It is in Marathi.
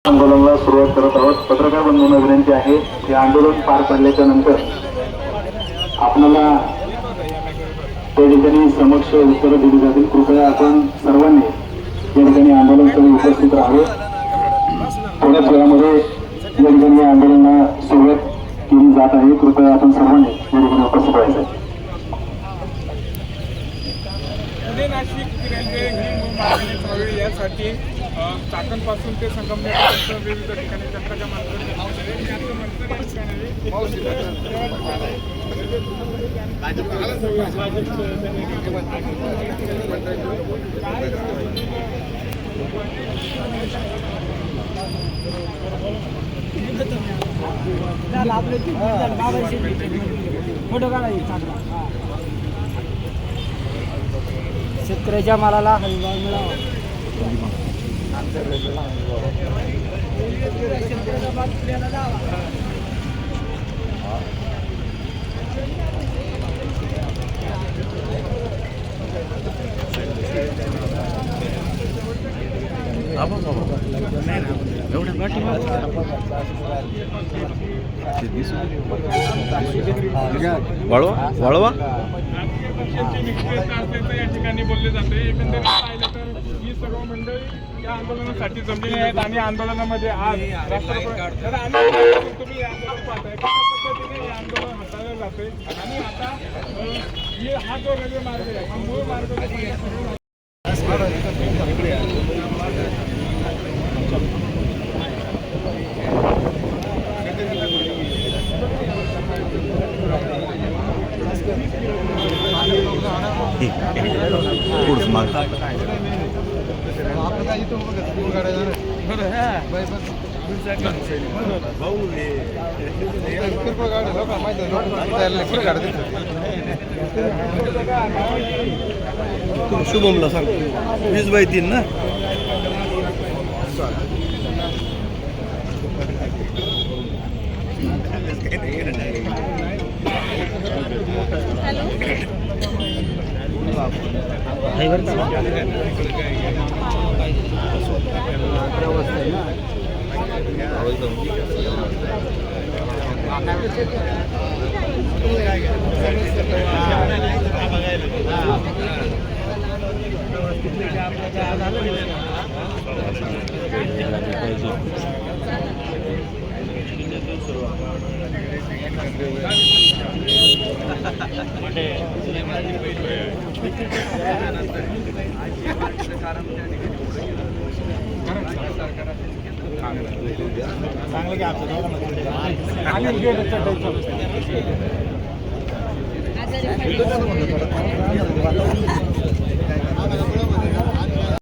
आंदोलनाला सुरुवात करत आहोत. पत्रकार बंधूंना विनंती आहे की आंदोलन पार पडल्याच्या नंतर आपल्याला त्या ठिकाणी समक्ष उत्तरं दिली जातील. कृपया आपण सर्वांनी या ठिकाणी आंदोलनाकडे उपस्थित राहावे. थोड्याच वेळामध्ये या ठिकाणी आंदोलनाला सुरुवात केली जात आहे. कृपया आपण सर्वांनी या ठिकाणी उपस्थित राहायचं. पुणे नाशिक रेल्वे ही मागणी व्हावी यासाठी चाकणपासून ते संगमनेरपर्यंत विविध ठिकाणी चक्राच्या फोटो काढायचा शेतकऱ्याच्या मालाला हमीभाव मिळावा. वळवा वळवा या ठिकाणी बोलले जाते. एकंदरीत पाहिलं तर ही सर्व मंडळी या आंदोलनासाठी जमलेली आहेत आणि आंदोलनामध्ये आज राष्ट्रपती तुम्ही आंदोलन पाहताय कशा पद्धतीने हे आंदोलन हाताळलं जाते आणि आता हा जो रेल्वे मार्ग आहे हा मूळ मार्ग शुभमला सांग 20/3 ना. चांगलं